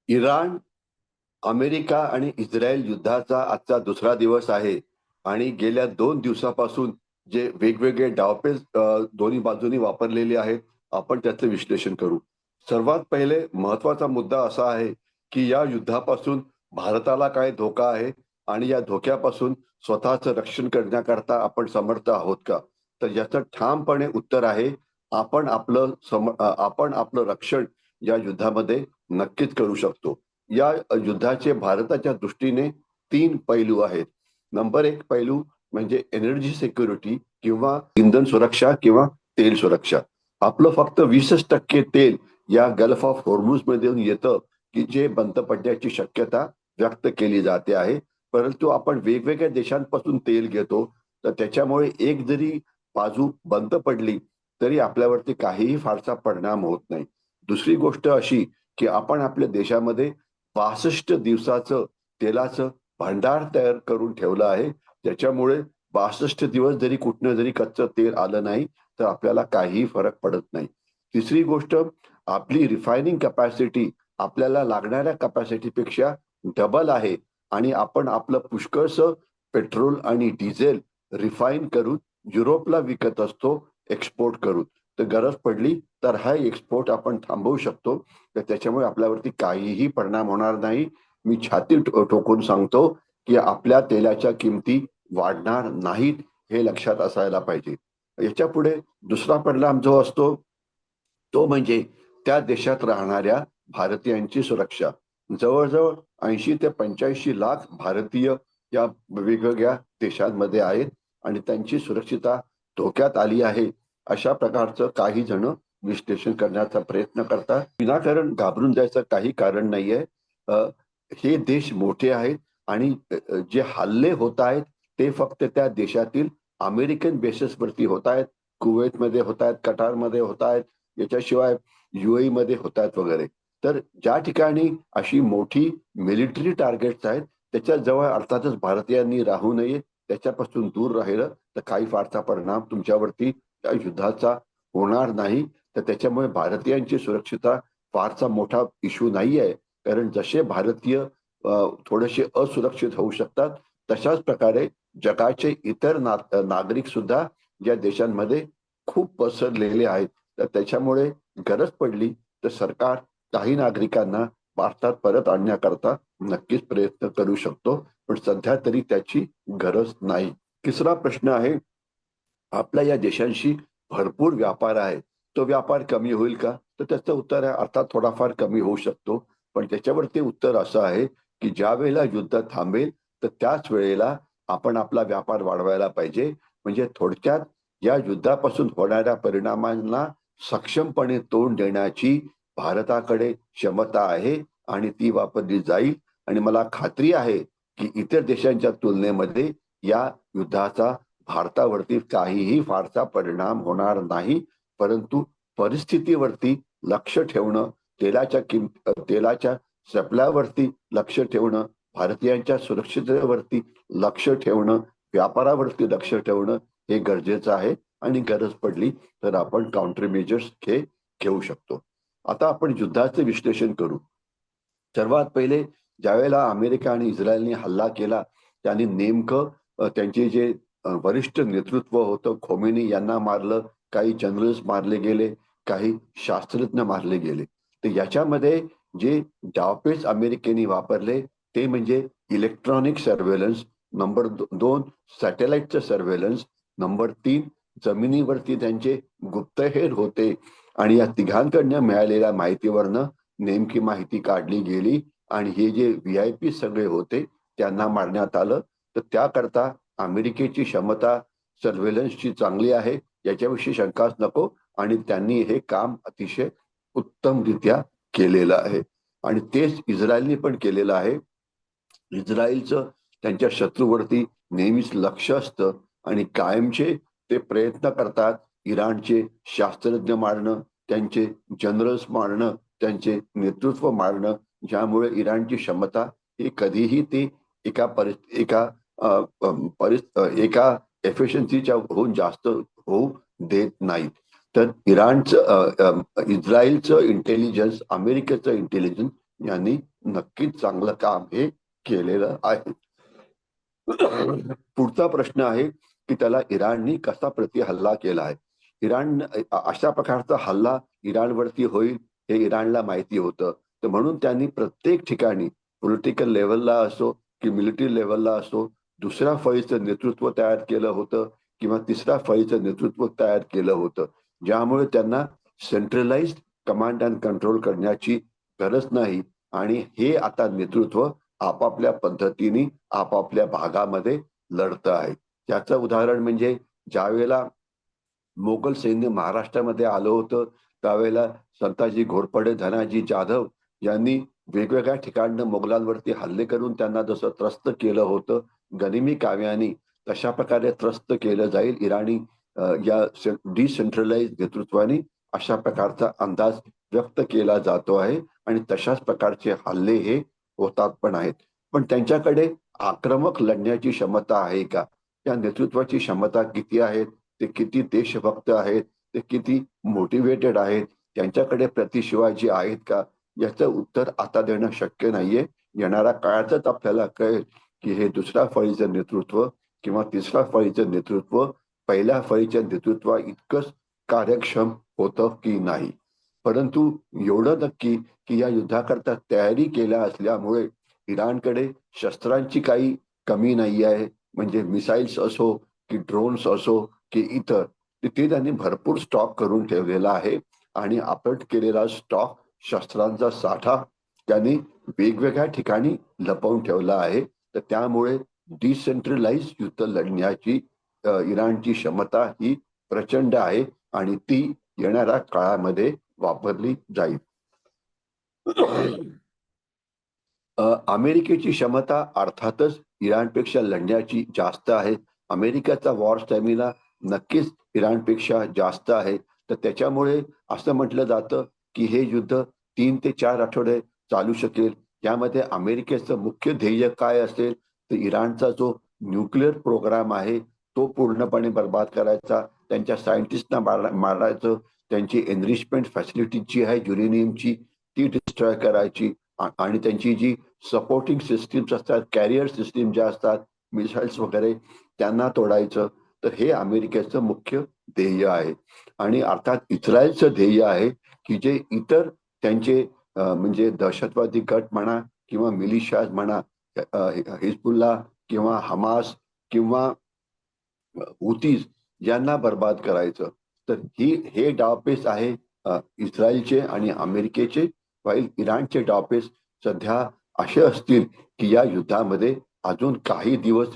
Iran, America आणि Israel युद्धाचा आजचा दुसरा दिवस आहे आणि गेल्या 2 दिवसापासून जे वेगवेगळे डावपेच दोन्ही बाजूनी वापरलेले आहेत, आपण त्याचं विश्लेषण करू. सर्वात पहिले महत्वाचा मुद्दा असा आहे, की या युद्धापासून भारताला काय धोका आहे आणि या धोक्यापासून स्वतःचं रक्षण करण्याकरता आपण समर्थ आहोत का? तर याचं ठामपणे उत्तर आहे, आपण आपलं रक्षण या युद्धामध्ये नक्कीच करू शकतो. या युद्धाचे भारताच्या दृष्टीने 3 पैलू आहेत. नंबर 1 पैलू म्हणजे एनर्जी सिक्युरिटी किंवा इंधन सुरक्षा किंवा तेल सुरक्षा. आपलं फक्त 20% तेल या गल्फ ऑफ होर्मुझ मधून येतं, की जे बंद पडण्याची शक्यता व्यक्त केली जाते आहे. परंतु आपण वेगवेगळ्या देशांपासून तेल घेतो, तर त्याच्यामुळे एक जरी बाजू बंद पडली, तरी आपल्यावरती काहीही फारसा परिणाम होत नाही. दुसरी गोष्ट अशी, की आपण आपल्या देशामध्ये 62 दिवसाचं तेलाचं भांडार तयार करून ठेवलं आहे. त्याच्यामुळे 62 दिवस जरी कुठनं जरी कच्चं तेल आलं नाही, तर आपल्याला काहीही फरक पडत नाही. तिसरी गोष्ट, आपली रिफायनिंग कपॅसिटी आपल्याला लागणाऱ्या कपॅसिटीपेक्षा डबल आहे आणि आपण आपलं पुष्कळसं पेट्रोल आणि डिझेल रिफाईन करून युरोपला विकत असतो एक्सपोर्ट करून. तर गरज पडली तर हा एक्सपोर्ट आपण थांबवू शकतो. तर त्याच्यामुळे आपल्यावरती काहीही परिणाम होणार नाही. मी छाती ठोकून सांगतो, की आपल्या तेलाच्या किमती वाढणार नाहीत, हे लक्षात असायला पाहिजे. याच्यापुढे दुसरा परिणाम जो असतो, तो म्हणजे त्या देशात राहणाऱ्या भारतीयांची सुरक्षा. जवळ-जवळ 80 ते 85 लाख भारतीय या वेगवेगळ्या देशांमध्ये आहेत आणि त्यांची सुरक्षितता धोक्यात आली आहे. अशा प्रकारचं काही जण विश्लेषण करण्याचा प्रयत्न करतात. विनाकारण घाबरून जायचं काही कारण नाहीये. अ, हे देश मोठे आहेत आणि जे हल्ले होत आहेत, ते फक्त त्या देशातील अमेरिकन बेसेसवरती होत आहेत. कुवेतमध्ये होत आहेत, कटारमध्ये होत आहेत, याच्याशिवाय UAE मध्ये होत आहेत वगैरे. तर ज्या ठिकाणी अशी मोठी मिलिटरी टार्गेट्स आहेत, त्याच्या जवळ अर्थातच भारतीयांनी राहू नये. त्याच्यापासून दूर राहिलं तर काही फारसा परिणाम तुमच्यावरती त्या युद्धाचा होणार नाही. तर त्याच्यामुळे भारतीयांची सुरक्षितता फारसा मोठा इश्यू नाहीये. कारण जसे भारतीय थोडेसे असुरक्षित होऊ शकतात, तशाच प्रकारे जगाचे इतर नागरिक सुद्धा या देशांमध्ये खूप पसरलेले आहेत. तर त्याच्यामुळे गरज पडली तर सरकार काही नागरिकांना भारतात परत आणण्याकरता नक्कीच प्रयत्न करू शकतो. पण सध्या तरी त्याची गरज नाही. तिसरा प्रश्न आहे, आपल्या या देशांशी भरपूर व्यापार आहे. तो व्यापार कमी होईल का? तर त्याचं उत्तर आहे, अर्थात थोडाफार कमी होऊ शकतो. पण त्याच्यावरती उत्तर असं आहे, की ज्यावेळेला युद्ध थांबेल, तर त्याच वेळेला आपण आपला व्यापार वाढवायला पाहिजे. म्हणजे थोडक्यात या युद्धापासून होणाऱ्या परिणामांना सक्षमपणे तोंड देण्याची भारताकडे क्षमता आहे आणि ती वापरली जाईल आणि मला खात्री आहे, की इतर देशांच्या तुलनेमध्ये या युद्धाचा भारतावरती काहीही फारसा परिणाम होणार नाही. परंतु परिस्थितीवरती लक्ष ठेवणं, तेलाच्या सप्लायवरती लक्ष ठेवणं, भारतीयांच्या सुरक्षिततेवरती लक्ष ठेवणं, व्यापारावरती लक्ष ठेवणं हे गरजेचं आहे आणि गरज पडली तर आपण काउंटर मेजर्स घेऊ शकतो. आता आपण युद्धाचे विश्लेषण करू. सर्वात पहिले ज्यावेळेला अमेरिका आणि इस्रायलने हल्ला केला, त्यांनी नेमकं त्यांचे जे वरिष्ठ नेतृत्व होतं, खोमेनी यांना मारलं, काही जनरल्स मारले गेले, काही शास्त्रज्ञ मारले गेले. तर याच्यामध्ये जे डावपेच अमेरिकेने वापरले ते म्हणजे इलेक्ट्रॉनिक सर्व्हेलन्स, नंबर 2 सॅटेलाइटचं सर्व्हेलन्स, नंबर 3 जमिनीवरती त्यांचे गुप्तहेर होते आणि या तिघांकडनं मिळालेल्या माहितीवरनं नेमकी माहिती काढली गेली आणि हे जे VIP सगळे होते त्यांना मारण्यात आलं. तर त्याकरता अमेरिकेची क्षमता सर्व्हेलन्सची चांगली आहे, याच्याविषयी शंकाच नको आणि त्यांनी हे काम अतिशय उत्तमरित्या केलेलं आहे आणि तेच इस्रायलने पण केलेलं आहे. इस्रायलचं त्यांच्या शत्रूवरती नेहमीच लक्ष असतं आणि कायमचे ते प्रयत्न करतात इराणचे शास्त्रज्ञ मारणं, त्यांचे जनरल्स मारणं, त्यांचे नेतृत्व मारणं, ज्यामुळे इराणची क्षमता ही कधीही ती एका परि एका अ, अ, परिस एका एफिशियन्सीच्या होऊन जास्त होऊ देत नाहीत. तर इस्रायलचं इंटेलिजन्स, अमेरिकेचं इंटेलिजन्स यांनी नक्कीच चांगलं काम हे केलेलं आहे. पुढचा प्रश्न आहे की त्याला इराणनी कसा प्रति हल्ला केला आहे. इराण अशा प्रकारचा हल्ला इराणवरती होईल हे इराणला माहिती होतं, तर म्हणून त्यांनी प्रत्येक ठिकाणी पॉलिटिकल लेव्हलला असो की मिलिटरी लेव्हलला असो दुसऱ्या फळीचं नेतृत्व तयार केलं होतं किंवा तिसऱ्या फळीचं नेतृत्व तयार केलं होतं, ज्यामुळे त्यांना सेंट्रलाइज कमांड अँड कंट्रोल करण्याची गरज नाही आणि हे आता नेतृत्व आपापल्या पद्धतीने आपापल्या भागामध्ये लढतं आहे. त्याचं उदाहरण म्हणजे ज्यावेळेला मोगल सैन्य महाराष्ट्रामध्ये आलं होतं त्यावेळेला संताजी घोरपडे धनाजी जाधव यांनी वेगवेगळ्या ठिकाणं मोगलांवरती हल्ले करून त्यांना जसं त्रस्त केलं होतं गनिमी काव्यानी, तशा प्रकारे त्रस्त केलं जाईल इराणी या डिसेंट्रलाइज नेतृत्वाने, अशा प्रकारचा अंदाज व्यक्त केला जातो आहे आणि तशाच प्रकारचे हल्ले हे होतात पण आहेत. पण त्यांच्याकडे आक्रमक लढण्याची क्षमता आहे का, त्या नेतृत्वाची क्षमता किती आहे, ते किती देशभक्त आहेत, ते किती मोटिवेटेड आहेत, त्यांच्याकडे प्रतिशिवाजी आहेत का, याचं उत्तर आता देणं शक्य नाहीये. येणाऱ्या काळातच आपल्याला कळेल की हे दुसऱ्या फळीचं नेतृत्व किंवा तिसऱ्या फळीचं नेतृत्व पहिल्या फळीच्या नेतृत्वा इतकंच कार्यक्षम होतं की नाही. परंतु एवढं नक्की की या युद्धाकरता तयारी केल्या असल्यामुळे इराणकडे शस्त्रांची काही कमी नाही आहे. म्हणजे मिसाईल्स असो की ड्रोन्स असो की इतर, ते त्यांनी भरपूर स्टॉक करून ठेवलेला आहे आणि आपट केलेला स्टॉक शस्त्रांचा साठा त्यांनी वेगवेगळ्या ठिकाणी लपवून ठेवला आहे. तर त्यामुळे डिसेंट्रलाइज युद्ध लढण्याची इराणची क्षमता ही प्रचंड आहे आणि ती येणाऱ्या काळामध्ये वापरली जाईल. अमेरिकेची क्षमता अर्थातच इराणपेक्षा लढण्याची जास्त आहे. अमेरिकेचा वॉर स्टॅमिना नक्कीच इराणपेक्षा जास्त आहे. तर त्याच्यामुळे असं म्हटलं जातं की हे युद्ध 3 ते 4 आठवडे चालू शकेल. यामध्ये अमेरिकेचं मुख्य ध्येय काय असेल, तर इराणचा जो न्यूक्लिअर प्रोग्राम आहे तो पूर्णपणे बर्बाद करायचा, त्यांच्या सायंटिस्टना मारायचं, त्यांची एनरिचमेंट फॅसिलिटी जी आहे युरेनियमची ती डिस्ट्रॉय करायची आणि त्यांची जी सपोर्टिंग सिस्टीम्स असतात, कॅरियर सिस्टीम ज्या असतात, मिसाईल्स वगैरे, त्यांना तोडायचं. तर हे अमेरिकेचं मुख्य ध्येय आहे. आणि अर्थात इस्रायलचं ध्येय आहे की जे इतर त्यांचे म्हणजे दहशतवादी गट म्हणा किंवा मिलिशियाज म्हणा, हिजबुल्ला किंवा हमास किंवा हुतीज यांना बर्बाद करायचं. तर हे डावपेच आहे इस्रायलचे आणि अमेरिकेचे. वाईल इराणचे डावपेच सध्या असे असतील की या युद्धामध्ये अजून काही दिवस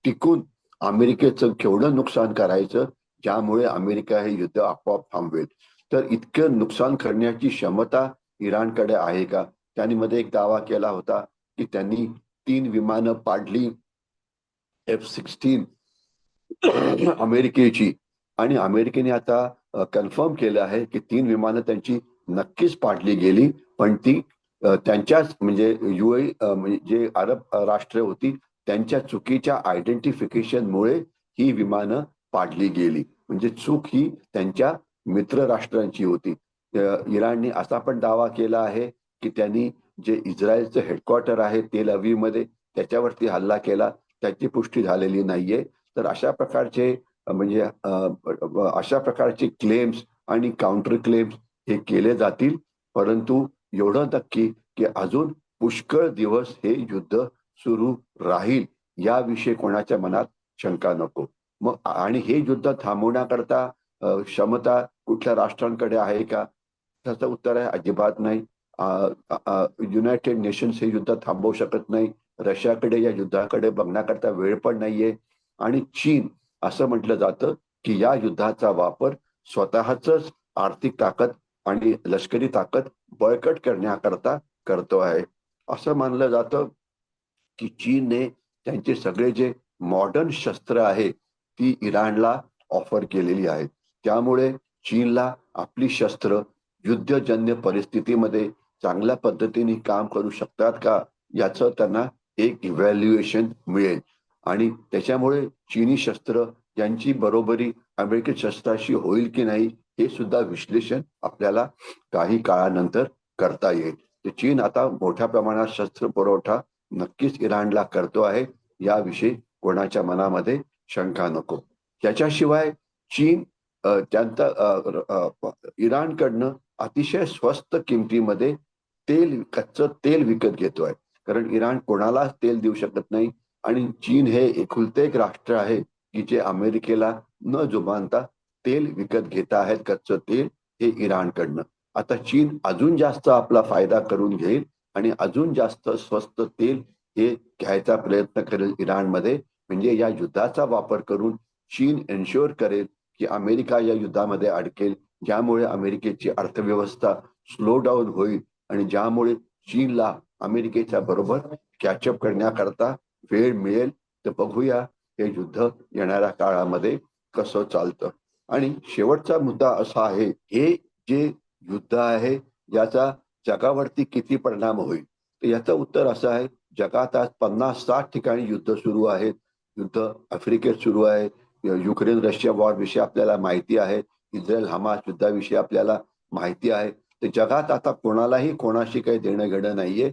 टिकून अमेरिकेचं केवढं नुकसान करायचं ज्यामुळे अमेरिका हे युद्ध आपोआप थांबवेल. तर इतकं नुकसान करण्याची क्षमता इराणकडे आहे का. त्यांनी मध्ये एक दावा केला होता की त्यांनी 3 विमानं पाडली F-16 अमेरिकेची, आणि अमेरिकेने आता कन्फर्म केलं आहे की 3 विमानं त्यांची नक्कीच पाडली गेली, पण ती त्यांच्याच म्हणजे युए म्हणजे जे अरब राष्ट्र होती त्यांच्या चुकीच्या आयडेंटिफिकेशनमुळे ही विमानं पाडली गेली. म्हणजे चूक ही त्यांच्या मित्र राष्ट्रांची होती. इराणने असा पण दावा केला आहे की त्यांनी जे इस्रायलचं हेडक्वार्टर आहे तेल अवीवमध्ये त्याच्यावरती हल्ला केला, त्याची पुष्टी झालेली नाहीये. तर अशा प्रकारचे म्हणजे अशा प्रकारचे क्लेम्स आणि काउंटर क्लेम्स हे केले जातील. परंतु एवढं नक्की की अजून पुष्कळ दिवस हे युद्ध सुरू राहील याविषयी कोणाच्या मनात शंका नको. मग आणि हे युद्ध थांबवण्याकरता क्षमता कुठल्या राष्ट्रांकडे आहे का, त्याचं उत्तर आहे अजिबात नाही. युनायटेड नेशन्स हे युद्ध थांबवू शकत नाही. रशियाकडे या युद्धाकडे बघण्याकरता वेळ पण नाहीये. आणि चीन, असं म्हटलं जातं की या युद्धाचा वापर स्वतःच आर्थिक ताकद आणि लष्करी ताकद बळकट करण्याकरता करतो आहे. असं मानलं जातं की चीनने त्यांचे सगळे जे मॉडर्न शस्त्र आहे ती इराणला ऑफर केलेली आहेत. त्यामुळे चीनला आपली शस्त्र युद्धजन्य परिस्थितीमध्ये चांगल्या पद्धतीने काम करू शकतात का याचं त्यांना एक इव्हॅल्युएशन मिळेल. आणि त्याच्यामुळे चीनी शस्त्र यांची बरोबरी अमेरिकन शस्त्राशी होईल की नाही हे सुद्धा विश्लेषण आपल्याला काही काळानंतर करता येईल. तर चीन आता मोठ्या प्रमाणात शस्त्र पुरवठा नक्कीच इराणला करतो आहे, याविषयी कोणाच्या मनामध्ये शंका नको. त्याच्याशिवाय चीन त्यांचा इराणकडनं अतिशय स्वस्त किमतीमध्ये कच्चं तेल विकत घेतोय. कारण इराण कोणालाच तेल देऊ शकत नाही आणि चीन हे एकुलते एक राष्ट्र आहे की जे अमेरिकेला न जुमानता तेल विकत घेत आहेत, कच्चं तेल हे इराणकडनं. आता चीन अजून जास्त आपला फायदा करून घेईल आणि अजून जास्त स्वस्त तेल हे घ्यायचा प्रयत्न करेल इराणमध्ये. म्हणजे या युद्धाचा वापर करून चीन एन्श्योर करेल की अमेरिका या युद्धामध्ये अडकेल, ज्यामुळे अमेरिकेची अर्थव्यवस्था स्लो डाऊन होईल आणि ज्यामुळे चीनला अमेरिकेच्या बरोबर कॅचअप करण्याकरता वेळ मिळेल. तर बघूया हे युद्ध येणाऱ्या काळामध्ये कसं चालतं. आणि शेवटचा मुद्दा असा आहे, हे जे युद्ध आहे याचा जगावरती किती परिणाम होईल. तर याचं उत्तर असं आहे, जगात आज 50-60 ठिकाणी युद्ध सुरू आहेत. युद्ध आफ्रिकेत सुरू आहे. युक्रेन रशिया वॉर विषयी आपल्याला माहिती आहे. इस्रायल हमास युद्धाविषयी आपल्याला माहिती आहे. तर जगात आता कोणालाही कोणाशी काही देणं घेणं नाहीये.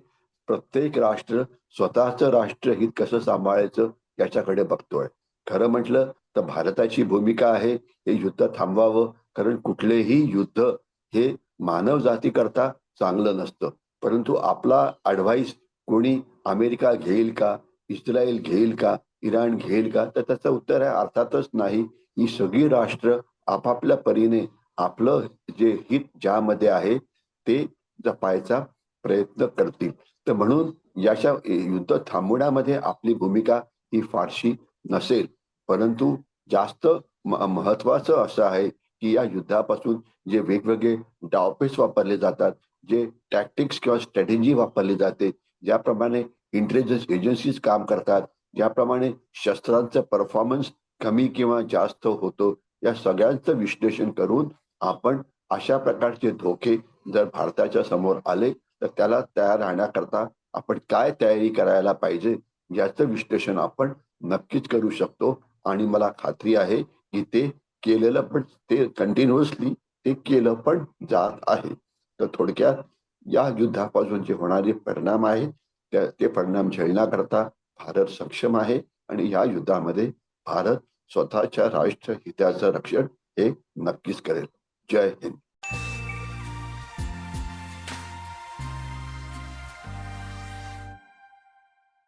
प्रत्येक राष्ट्र स्वतःचं राष्ट्रहित कसं सांभाळायचं याच्याकडे बघतोय. खरं म्हटलं तर भारताची भूमिका आहे हे युद्ध थांबवावं. कारण कुठलेही युद्ध हे मानव जाती करता चांगलं नसतं. परंतु आपला ऍडव्हाइस कोणी अमेरिका घेईल का, इस्रायल घेईल का, इराण घेईल का, तर त्याचं उत्तर आहे अर्थातच नाही. ही सगळी राष्ट्र आपापल्या परीने आपलं जे हित ज्यामध्ये आहे ते जपायचा प्रयत्न करतील. तर म्हणून याच्या युद्ध थांबवण्यामध्ये आपली भूमिका ही फारशी नसेल. परंतु जास्त महत्वाचं असं आहे की या युद्धापासून जे वेगवेगळे डावपेच वापरले जातात, जे टॅक्टिक्स किंवा स्ट्रॅटेजी वापरली जाते, ज्याप्रमाणे इंटेलिजन्स एजन्सीज काम करतात, ज्याप्रमाणे शस्त्रांचं परफॉर्मन्स कमी किंवा जास्त होतो, या सगळ्यांचं विश्लेषण करून आपण अशा प्रकारचे धोके जर भारताच्या समोर आले तर त्याला तयार राहण्याकरता आपण काय तयारी करायला पाहिजे याचं विश्लेषण आपण नक्कीच करू शकतो. आणि मला खात्री आहे की ते केलेलं पण, ते कंटिन्युअसली ते केलं पण जात आहे. तर थोडक्यात या युद्धापासून जे होणारे परिणाम आहेत ते परिणाम झेलण्याकरता भारत सक्षम आहे आणि या युद्धामध्ये भारत स्वतःच्या राष्ट्रहिताचं रक्षण हे नक्कीच करेल. जय हिंद.